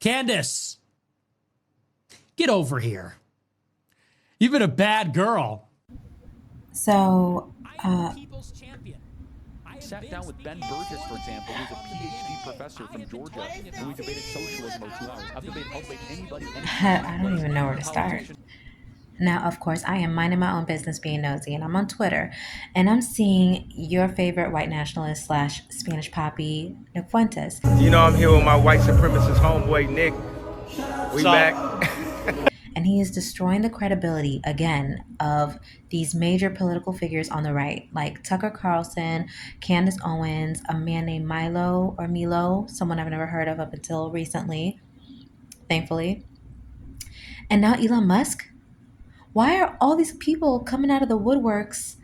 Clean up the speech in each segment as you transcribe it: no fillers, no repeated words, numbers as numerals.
Candace, get over here. You've been a bad girl. So, I am the people's champion. Sat down with Ben Burgess, for example, who's a PhD professor from Georgia, and we debated socialism over 2 hours. I'll debate anybody. I don't even know where to start. Now, of course, I am minding my own business being nosy, and I'm on Twitter, and I'm seeing your favorite white nationalist slash Spanish poppy, Nick Fuentes. You know I'm here with my white supremacist homeboy, Nick. We back. And he is destroying the credibility, again, of these major political figures on the right, like Tucker Carlson, Candace Owens, a man named Milo, someone I've never heard of up until recently, thankfully. And now Elon Musk. Why are all these people coming out of the woodworks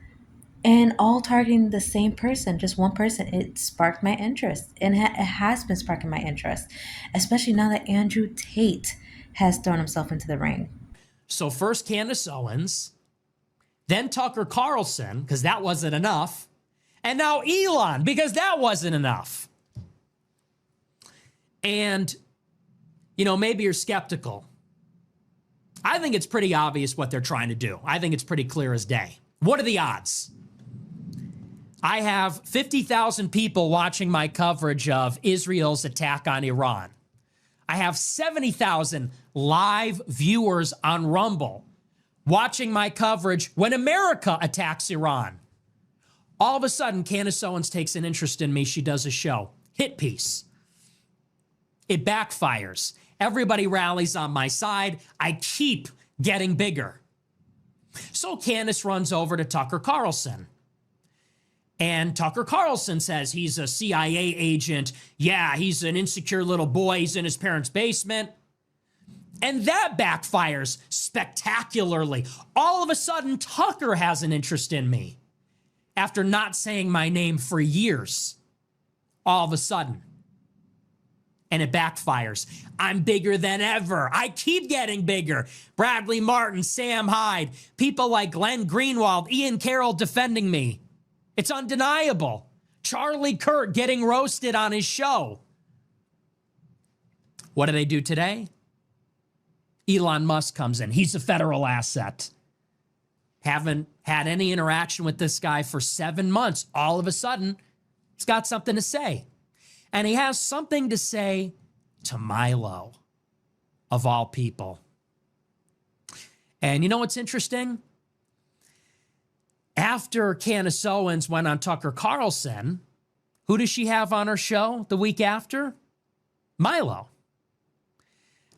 and all targeting the same person, just one person? It sparked my interest, and it has been sparking my interest, especially now that Andrew Tate has thrown himself into the ring. So first Candace Owens, then Tucker Carlson, because that wasn't enough, and now Elon, because that wasn't enough. And, maybe you're skeptical. I think it's pretty obvious what they're trying to do. I think it's pretty clear as day. What are the odds? I have 50,000 people watching my coverage of Israel's attack on Iran. I have 70,000 live viewers on Rumble watching my coverage when America attacks Iran. All of a sudden, Candace Owens takes an interest in me. She does a show. Hit piece. It backfires. Everybody rallies on my side. I keep getting bigger. So Candace runs over to Tucker Carlson. And Tucker Carlson says he's a CIA agent. Yeah, he's an insecure little boy. He's in his parents' basement. And that backfires spectacularly. All of a sudden, Tucker has an interest in me after not saying my name for years. All of a sudden. And it backfires. I'm bigger than ever. I keep getting bigger. Bradley Martin, Sam Hyde, people like Glenn Greenwald, Ian Carroll defending me. It's undeniable. Charlie Kirk getting roasted on his show. What do they do today? Elon Musk comes in. He's a federal asset. Haven't had any interaction with this guy for 7 months. All of a sudden, he's got something to say. And he has something to say to Milo, of all people. And you know what's interesting? After Candace Owens went on Tucker Carlson, who does she have on her show the week after? Milo.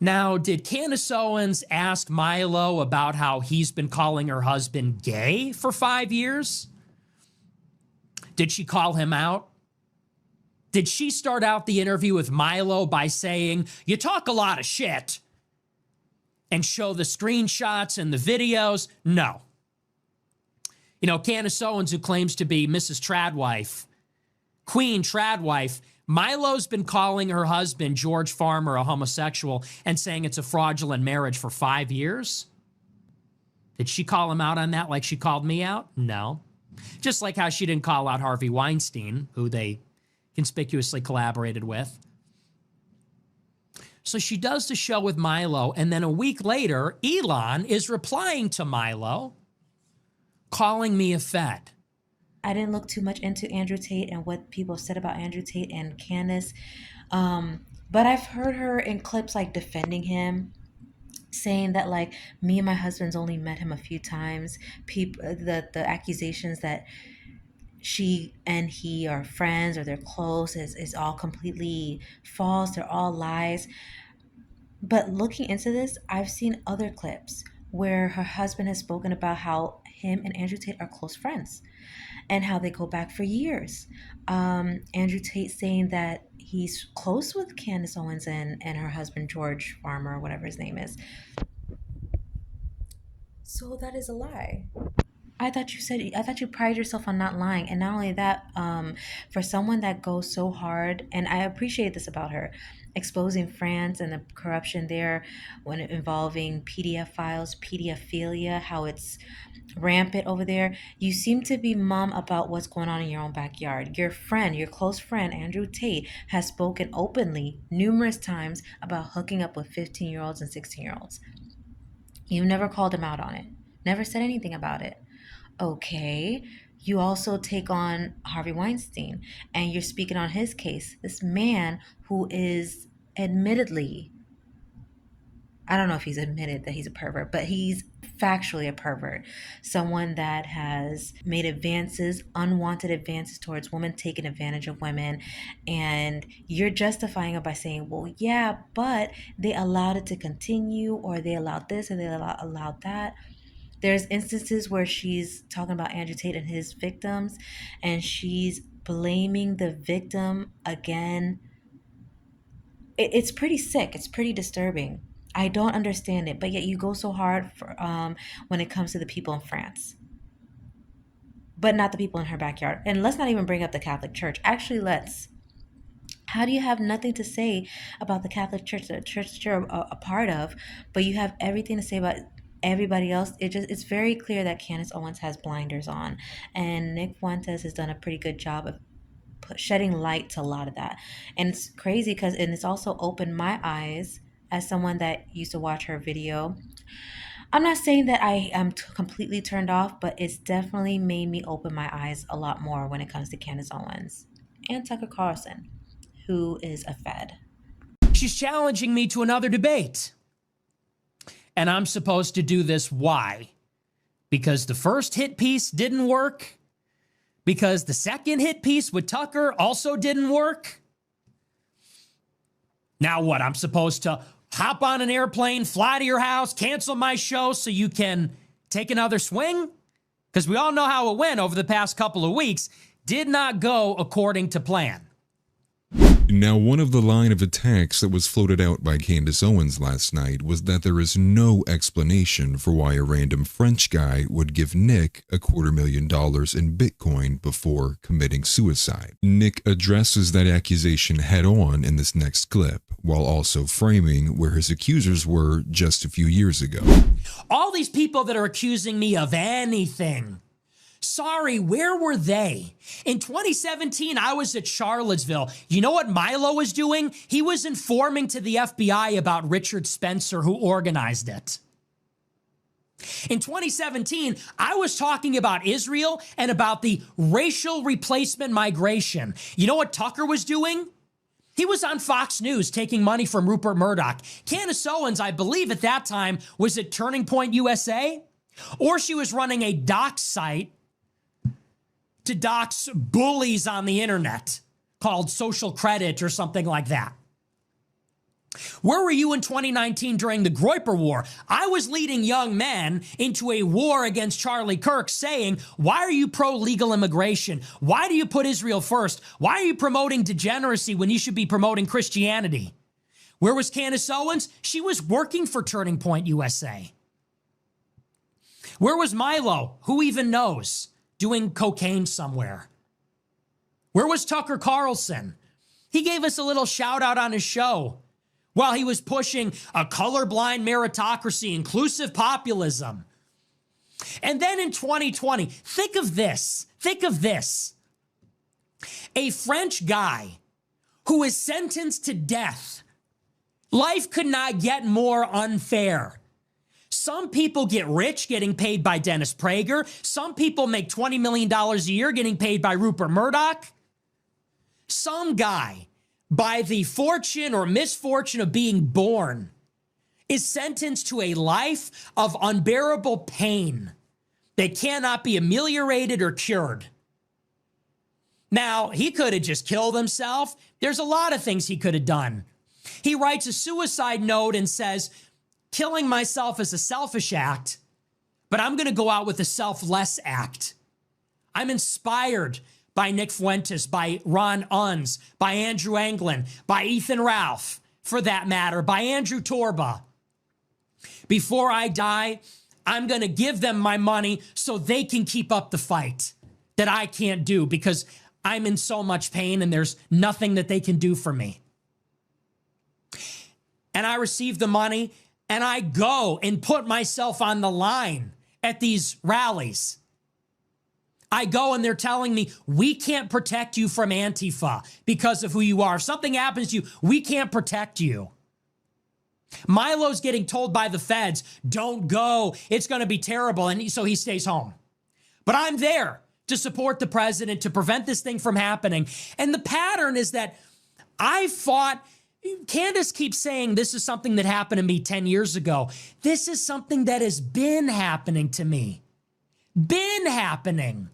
Now, did Candace Owens ask Milo about how he's been calling her husband gay for 5 years? Did she call him out? Did she start out the interview with Milo by saying, "You talk a lot of shit," and show the screenshots and the videos? No. Candace Owens, who claims to be Mrs. Tradwife, Queen Tradwife, Milo's been calling her husband, George Farmer, a homosexual and saying it's a fraudulent marriage for 5 years. Did she call him out on that like she called me out? No. Just like how she didn't call out Harvey Weinstein, who they conspicuously collaborated with. So she does the show with Milo, and then a week later, Elon is replying to Milo, calling me a fed. I didn't look too much into Andrew Tate and what people said about Andrew Tate and Candace, but I've heard her in clips like defending him, saying that like me and my husband's only met him a few times. The accusations that she and he are friends or they're close is all completely false. They're all lies. But looking into this, I've seen other clips where her husband has spoken about how him and Andrew Tate are close friends and how they go back for years. Andrew Tate saying that he's close with Candace Owens and her husband, George Farmer, or whatever his name is. So that is a lie. I thought you pride yourself on not lying. And not only that, for someone that goes so hard, and I appreciate this about her, exposing France and the corruption there when involving PDF files, pedophilia, how it's rampant over there. You seem to be mum about what's going on in your own backyard. Your friend, your close friend, Andrew Tate, has spoken openly numerous times about hooking up with 15-year-olds and 16-year-olds. You've never called him out on it, never said anything about it. Okay. You also take on Harvey Weinstein and you're speaking on his case. This man who is admittedly, I don't know if he's admitted that he's a pervert, but he's factually a pervert. Someone that has made advances, unwanted advances towards women, taking advantage of women. And you're justifying it by saying, well, yeah, but they allowed it to continue, or they allowed this and they allowed that. There's instances where she's talking about Andrew Tate and his victims, and she's blaming the victim again. It's pretty sick. It's pretty disturbing. I don't understand it, but yet you go so hard for, when it comes to the people in France, but not the people in her backyard. And let's not even bring up the Catholic Church. Actually, let's. How do you have nothing to say about the Catholic Church, the church that you're a part of, but you have everything to say about everybody else? It's very clear that Candace Owens has blinders on, and Nick Fuentes has done a pretty good job of shedding light to a lot of that. And it's crazy because, and it's also opened my eyes as someone that used to watch her video. I'm not saying that I am completely turned off, but it's definitely made me open my eyes a lot more when it comes to Candace Owens and Tucker Carlson, who is a fed. She's challenging me to another debate. And I'm supposed to do this. Why? Because the first hit piece didn't work? Because the second hit piece with Tucker also didn't work? Now what? I'm supposed to hop on an airplane, fly to your house, cancel my show so you can take another swing? Because we all know how it went over the past couple of weeks. Did not go according to plan. Now, one of the line of attacks that was floated out by Candace Owens last night was that there is no explanation for why a random French guy would give Nick $250,000 in Bitcoin before committing suicide. Nick addresses that accusation head-on in this next clip, while also framing where his accusers were just a few years ago. All these people that are accusing me of anything, sorry, where were they? In 2017, I was at Charlottesville. You know what Milo was doing? He was informing to the FBI about Richard Spencer, who organized it. In 2017, I was talking about Israel and about the racial replacement migration. You know what Tucker was doing? He was on Fox News taking money from Rupert Murdoch. Candace Owens, I believe at that time, was at Turning Point USA, or she was running a dox site to dox bullies on the internet called Social Credit or something like that. Where were you in 2019 during the Groyper War? I was leading young men into a war against Charlie Kirk saying, why are you pro-legal immigration? Why do you put Israel first? Why are you promoting degeneracy when you should be promoting Christianity? Where was Candace Owens? She was working for Turning Point USA. Where was Milo? Who even knows? Doing cocaine somewhere. Where was Tucker Carlson? He gave us a little shout out on his show while he was pushing a colorblind meritocracy, inclusive populism. And then in 2020, think of this. A French guy who is sentenced to death. Life could not get more unfair. Some people get rich getting paid by Dennis Prager. Some people make $20 million a year getting paid by Rupert Murdoch. Some guy, by the fortune or misfortune of being born, is sentenced to a life of unbearable pain that cannot be ameliorated or cured. Now, he could have just killed himself. There's a lot of things he could have done. He writes a suicide note and says, killing myself is a selfish act, but I'm going to go out with a selfless act. I'm inspired by Nick Fuentes, by Ron Unz, by Andrew Anglin, by Ethan Ralph, for that matter, by Andrew Torba. Before I die, I'm going to give them my money so they can keep up the fight that I can't do because I'm in so much pain and there's nothing that they can do for me. And I receive the money and I go and put myself on the line at these rallies. I go and they're telling me, we can't protect you from Antifa because of who you are. If something happens to you, we can't protect you. Milo's getting told by the feds, don't go. It's going to be terrible. And so he stays home. But I'm there to support the president, to prevent this thing from happening. And the pattern is that I fought. Candace keeps saying this is something that happened to me 10 years ago. This is something that has been happening to me. Been happening.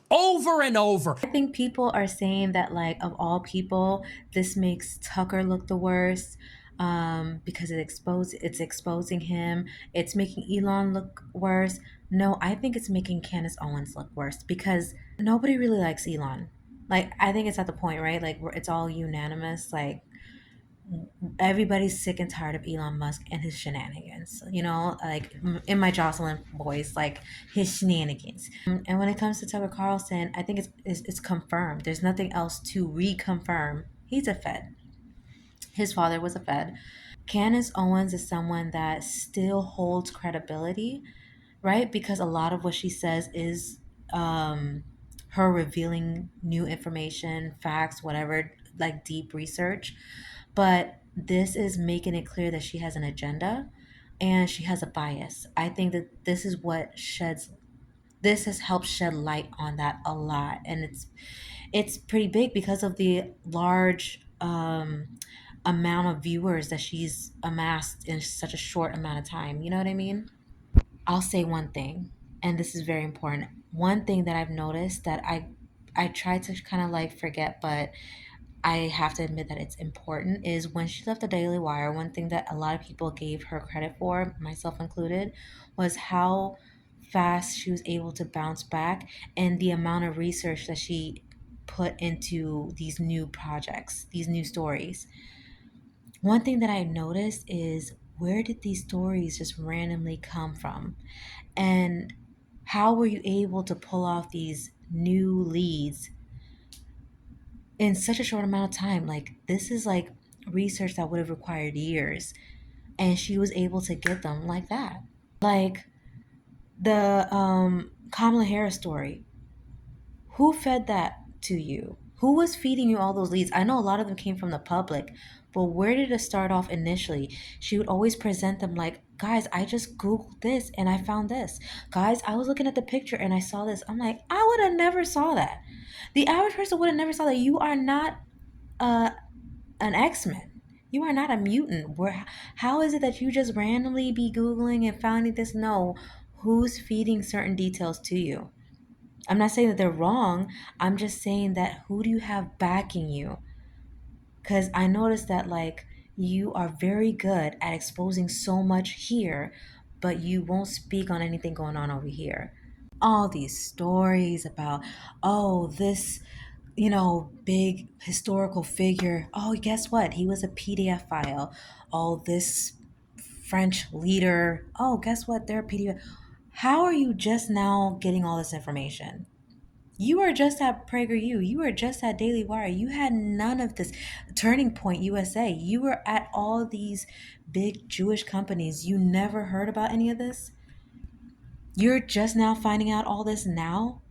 Over and over. I think people are saying that, like, of all people, this makes Tucker look the worst because it's exposing him. It's making Elon look worse. No, I think it's making Candace Owens look worse because nobody really likes Elon. Like, I think it's at the point, right? Like, where it's all unanimous. Like, everybody's sick and tired of Elon Musk and his shenanigans, you know, like in my Jocelyn voice, like his shenanigans. And when it comes to Tucker Carlson, I think it's confirmed. There's nothing else to reconfirm. He's a Fed. His father was a Fed. Candace Owens is someone that still holds credibility, right? Because a lot of what she says is her revealing new information, facts, whatever, like deep research. But this is making it clear that she has an agenda and she has a bias. I think that this has helped shed light on that a lot. And it's pretty big because of the large amount of viewers that she's amassed in such a short amount of time. You know what I mean? I'll say one thing, and this is very important. One thing that I've noticed that I try to kind of like forget, but I have to admit that it's important, is when she left the Daily Wire, one thing that a lot of people gave her credit for, myself included, was how fast she was able to bounce back and the amount of research that she put into these new projects, these new stories. One thing that I noticed is, where did these stories just randomly come from? And how were you able to pull off these new leads in such a short amount of time? Like, this is like research that would have required years, and she was able to get them like that. Like the Kamala Harris story. Who fed that to you? Who was feeding you all those leads? I know a lot of them came from the public, but where did it start off initially? She would always present them like, guys, I just Googled this and I found this. Guys, I was looking at the picture and I saw this. I'm like, I would have never saw that. The average person would have never saw that. You are not an X-Men. You are not a mutant. How is it that you just randomly be Googling and finding this? No, who's feeding certain details to you? I'm not saying that they're wrong. I'm just saying that who do you have backing you? Because I noticed that, like, you are very good at exposing so much here, but you won't speak on anything going on over here. All these stories about, oh, this, big historical figure. Oh, guess what? He was a PDF file. Oh, this French leader. Oh, guess what? They're a PDF. How are you just now getting all this information? You were just at PragerU. You were just at Daily Wire. You had none of this. Turning Point USA. You were at all these big Jewish companies. You never heard about any of this? You're just now finding out all this now?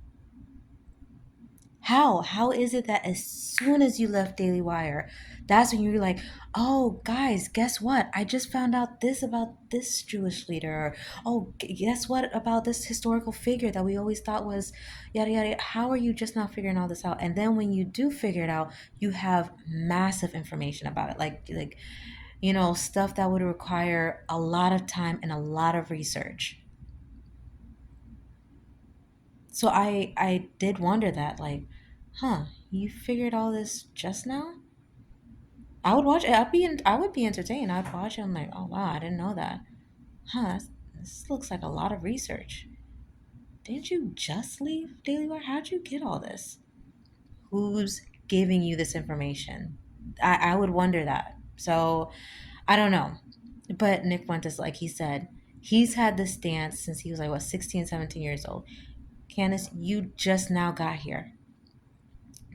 How is it that as soon as you left Daily Wire, that's when you were like, oh, guys, guess what? I just found out this about this Jewish leader. Or, oh, guess what about this historical figure that we always thought was yada, yada. How are you just now figuring all this out? And then when you do figure it out, you have massive information about it. Like stuff that would require a lot of time and a lot of research. So I did wonder that, like, you figured all this just now? I would watch it. I would be entertained. I'd watch it. I'm like, oh wow, I didn't know that. This looks like a lot of research. Didn't you just leave Daily Wire? How'd you get all this? Who's giving you this information? I would wonder that. So I don't know. But Nick Fuentes, like he said, He's had this stance since he was like, what, 16, 17 years old. Candace, you just now got here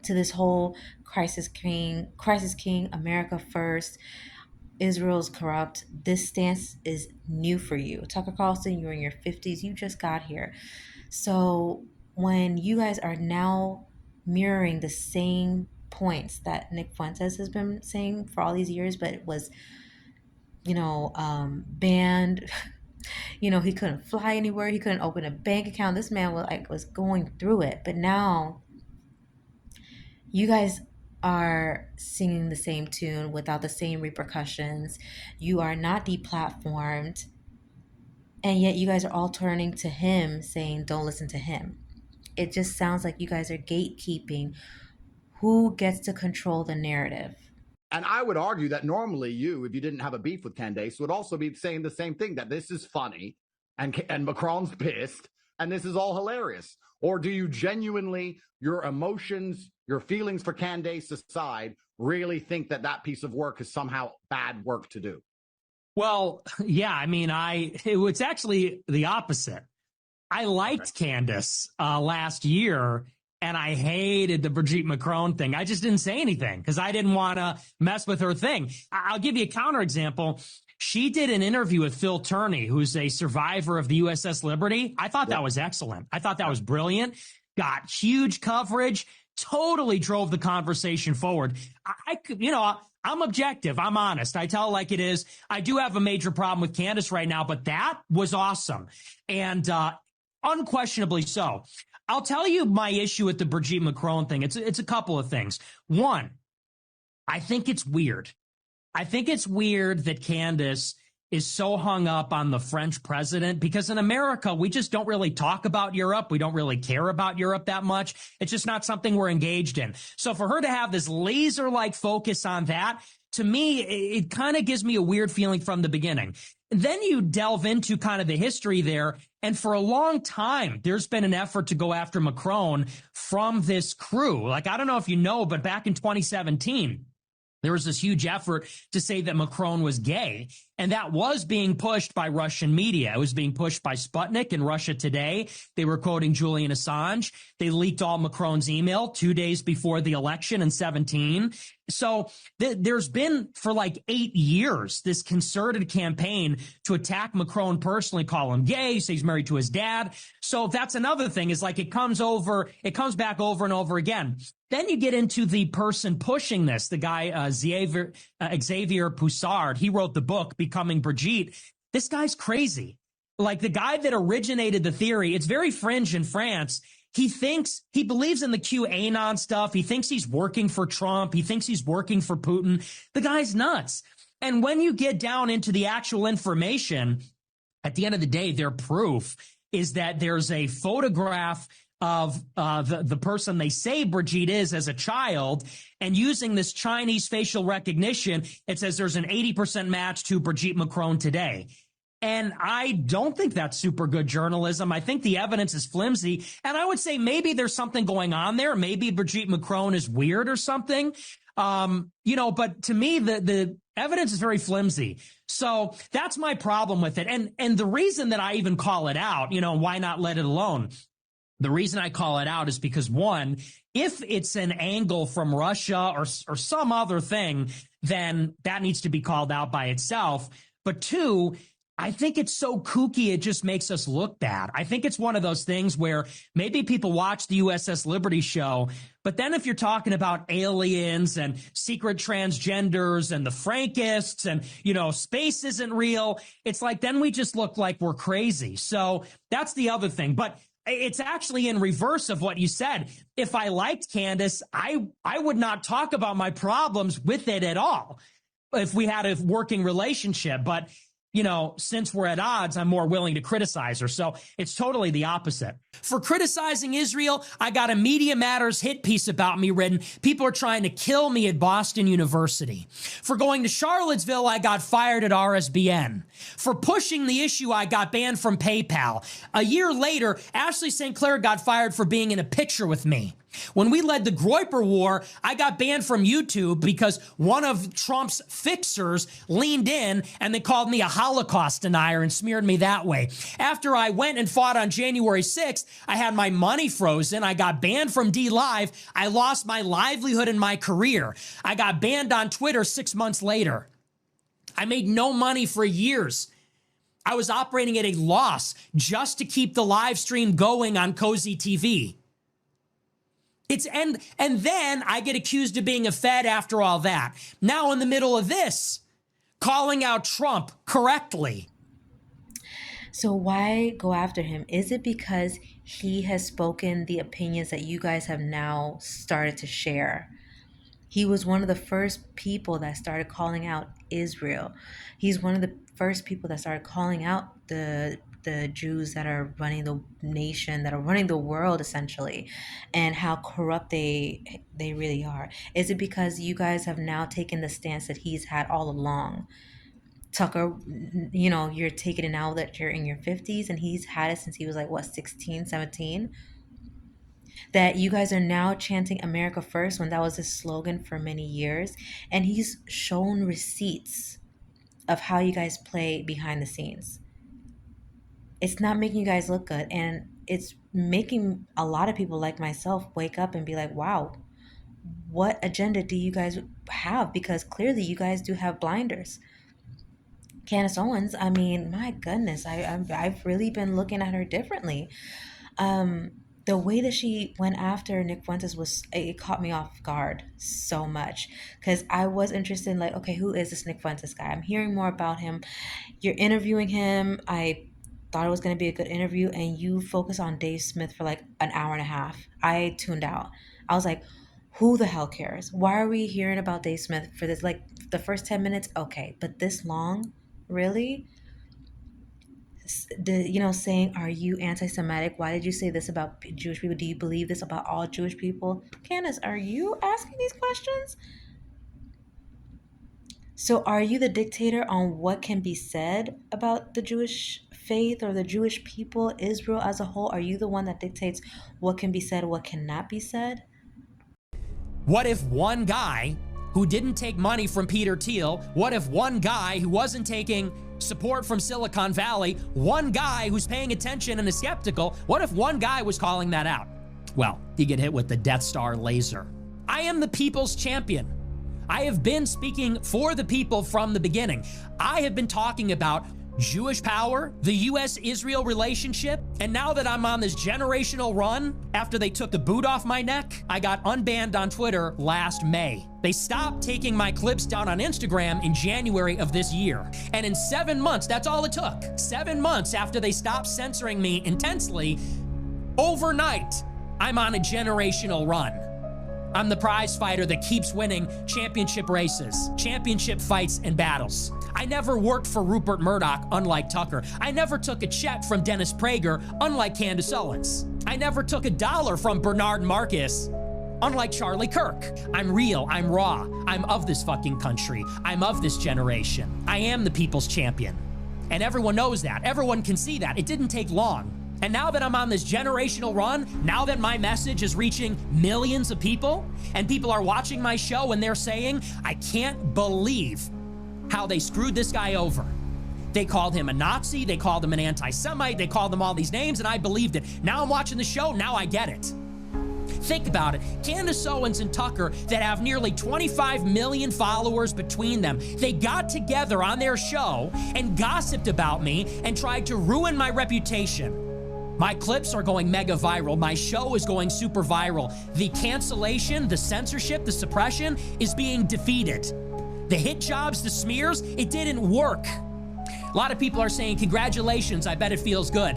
to this whole crisis king, America first, Israel's corrupt. This stance is new for you. Tucker Carlson, you're in your 50s. You just got here. So when you guys are now mirroring the same points that Nick Fuentes has been saying for all these years, but it was, banned. He couldn't fly anywhere. He couldn't open a bank account. This man was going through it. But now you guys are singing the same tune without the same repercussions. You are not deplatformed. And yet you guys are all turning to him saying, don't listen to him. It just sounds like you guys are gatekeeping who gets to control the narrative. And I would argue that normally you, if you didn't have a beef with Candace, would also be saying the same thing, that this is funny and Macron's pissed and this is all hilarious. Or do you genuinely, your emotions, your feelings for Candace aside, really think that that piece of work is somehow bad work to do? Well, yeah, I mean, it's actually the opposite. I liked Candace last year, and I hated the Brigitte Macron thing. I just didn't say anything because I didn't want to mess with her thing. I'll give you a counterexample. She did an interview with Phil Turney, who's a survivor of the USS Liberty. I thought that was excellent. I thought that was brilliant. Got huge coverage, totally drove the conversation forward. I'm objective. I'm honest. I tell it like it is. I do have a major problem with Candace right now, but that was awesome. And unquestionably so. I'll tell you my issue with the Brigitte Macron thing. It's a couple of things. One, I think it's weird. I think it's weird that Candace is so hung up on the French president, because in America, we just don't really talk about Europe. We don't really care about Europe that much. It's just not something we're engaged in. So for her to have this laser-like focus on that, to me, it kind of gives me a weird feeling from the beginning. Then you delve into kind of the history there. And for a long time, there's been an effort to go after Macron from this crew. Like, I don't know if you know, but back in 2017, there was this huge effort to say that Macron was gay, and that was being pushed by Russian media. It was being pushed by Sputnik and Russia Today. They were quoting Julian Assange. They leaked all Macron's email 2 days before the election in 17. So there's been for like 8 years this concerted campaign to attack Macron personally, call him gay, say he's married to his dad. So that's another thing, is like it comes back over and over again. Then you get into the person pushing this, the guy, Xavier Poussard. He wrote the book, Becoming Brigitte. This guy's crazy. Like, the guy that originated the theory, it's very fringe in France. He believes in the QAnon stuff. He thinks he's working for Trump. He thinks he's working for Putin. The guy's nuts. And when you get down into the actual information, at the end of the day, their proof is that there's a photograph of the person they say Brigitte is as a child, and using this Chinese facial recognition, it says there's an 80% match to Brigitte Macron today. And I don't think that's super good journalism. I think the evidence is flimsy. And I would say maybe there's something going on there. Maybe Brigitte Macron is weird or something. But to me, the evidence is very flimsy. So that's my problem with it. And the reason that I even call it out, why not let it alone? The reason I call it out is because, one, if it's an angle from Russia or some other thing, then that needs to be called out by itself. But two, I think it's so kooky, it just makes us look bad. I think it's one of those things where maybe people watch the USS Liberty show, but then if you're talking about aliens and secret transgenders and the Frankists and, space isn't real, it's like then we just look like we're crazy. So that's the other thing. But it's actually in reverse of what you said. If I liked Candace, I would not talk about my problems with it at all if we had a working relationship. But, since we're at odds, I'm more willing to criticize her. So it's totally the opposite. For criticizing Israel, I got a Media Matters hit piece about me written. People are trying to kill me at Boston University. For going to Charlottesville, I got fired at RSBN. For pushing the issue, I got banned from PayPal. A year later, Ashley St. Clair got fired for being in a picture with me. When we led the Groyper War, I got banned from YouTube because one of Trump's fixers leaned in and they called me a Holocaust denier and smeared me that way. After I went and fought on January 6th, I had my money frozen. I got banned from DLive. I lost my livelihood and my career. I got banned on Twitter 6 months later. I made no money for years. I was operating at a loss just to keep the live stream going on Cozy TV. And then I get accused of being a Fed after all that. Now in the middle of this, calling out Trump correctly. So why go after him? Is it because he has spoken the opinions that you guys have now started to share? He was one of the first people that started calling out Israel. He's one of the first people that started calling out the Jews that are running the nation, that are running the world essentially, and how corrupt they really are. Is it because you guys have now taken the stance that he's had all along? Tucker, you know, you're taking it now that you're in your 50s and he's had it since he was like, what, 16, 17? That you guys are now chanting America First when that was his slogan for many years. And he's shown receipts of how you guys play behind the scenes. It's not making you guys look good. And it's making a lot of people like myself wake up and be like, wow, what agenda do you guys have? Because clearly you guys do have blinders. Candace Owens, I mean, my goodness, I've really been looking at her differently. The way that she went after Nick Fuentes it caught me off guard so much, because I was interested in like, okay, who is this Nick Fuentes guy? I'm hearing more about him. You're interviewing him. I thought it was going to be a good interview, and you focus on Dave Smith for like an hour and a half. I tuned out. I was like, who the hell cares? Why are we hearing about Dave Smith for this? Like the first 10 minutes, okay, but this long? Really? Saying, are you anti-Semitic? Why did you say this about Jewish people? Do you believe this about all Jewish people? Candace, are you asking these questions? So are you the dictator on what can be said about the Jewish faith or the Jewish people, Israel as a whole? Are you the one that dictates what can be said, what cannot be said? What if one guy who didn't take money from Peter Thiel, what if one guy who wasn't taking support from Silicon Valley, one guy who's paying attention and is skeptical, what if one guy was calling that out? Well, he get hit with the Death Star laser. I am the people's champion. I have been speaking for the people from the beginning. I have been talking about Jewish power, the U.S.-Israel relationship, and now that I'm on this generational run, after they took the boot off my neck, I got unbanned on Twitter last May. They stopped taking my clips down on Instagram in January of this year. And in 7 months, that's all it took. 7 months after they stopped censoring me intensely, overnight, I'm on a generational run. I'm the prize fighter that keeps winning championship races, championship fights and battles. I never worked for Rupert Murdoch, unlike Tucker. I never took a check from Dennis Prager, unlike Candace Owens. I never took $1 from Bernard Marcus, unlike Charlie Kirk. I'm real, I'm raw, I'm of this fucking country. I'm of this generation. I am the people's champion. And everyone knows that. Everyone can see that. It didn't take long. And now that I'm on this generational run, now that my message is reaching millions of people, and people are watching my show and they're saying, I can't believe how they screwed this guy over. They called him a Nazi, they called him an anti-Semite, they called him all these names, and I believed it. Now I'm watching the show, now I get it. Think about it. Candace Owens and Tucker, that have nearly 25 million followers between them, they got together on their show and gossiped about me and tried to ruin my reputation. My clips are going mega viral. My show is going super viral. The cancellation, the censorship, the suppression is being defeated. The hit jobs, the smears, it didn't work. A lot of people are saying, congratulations, I bet it feels good.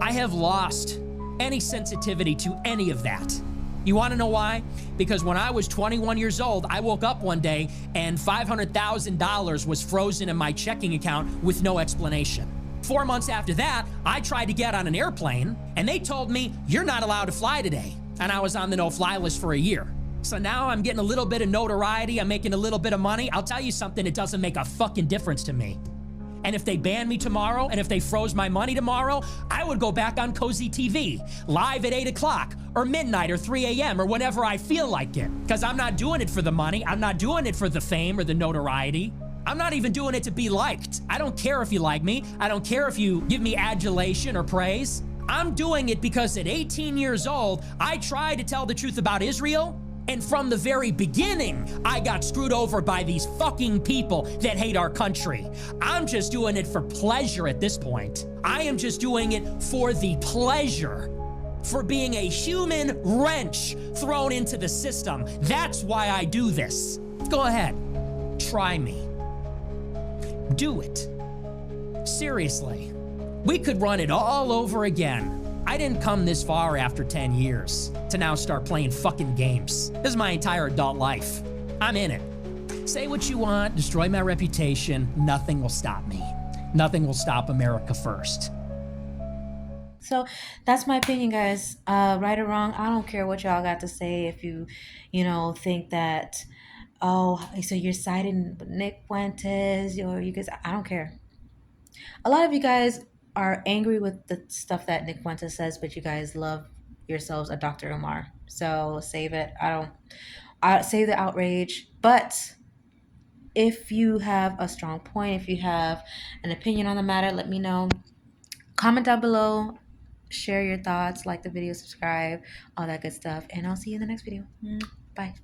I have lost any sensitivity to any of that. You want to know why? Because when I was 21 years old, I woke up one day and $500,000 was frozen in my checking account with no explanation. 4 months after that, I tried to get on an airplane and they told me, you're not allowed to fly today. And I was on the no-fly list for a year. So now I'm getting a little bit of notoriety, I'm making a little bit of money. I'll tell you something, it doesn't make a fucking difference to me. And if they banned me tomorrow, and if they froze my money tomorrow, I would go back on Cozy TV, live at 8 o'clock, or midnight, or 3 a.m., or whenever I feel like it. Because I'm not doing it for the money. I'm not doing it for the fame or the notoriety. I'm not even doing it to be liked. I don't care if you like me. I don't care if you give me adulation or praise. I'm doing it because at 18 years old, I tried to tell the truth about Israel. And from the very beginning, I got screwed over by these fucking people that hate our country. I'm just doing it for pleasure at this point. I am just doing it for the pleasure, for being a human wrench thrown into the system. That's why I do this. Go ahead, try me. Do it. Seriously. We could run it all over again. I didn't come this far after 10 years to now start playing fucking games. This is my entire adult life. I'm in it. Say what you want, destroy my reputation. Nothing will stop me. Nothing will stop America first. So that's my opinion, guys. Right or wrong, I don't care what y'all got to say. If you think that, oh, so you're siding with Nick Fuentes, or you guys, I don't care. A lot of you guys are angry with the stuff that Nick Fuentes says, but you guys love yourselves a Dr. Umar. So save it. I save the outrage. But if you have a strong point, if you have an opinion on the matter, let me know. Comment down below. Share your thoughts. Like the video, subscribe, all that good stuff. And I'll see you in the next video. Bye.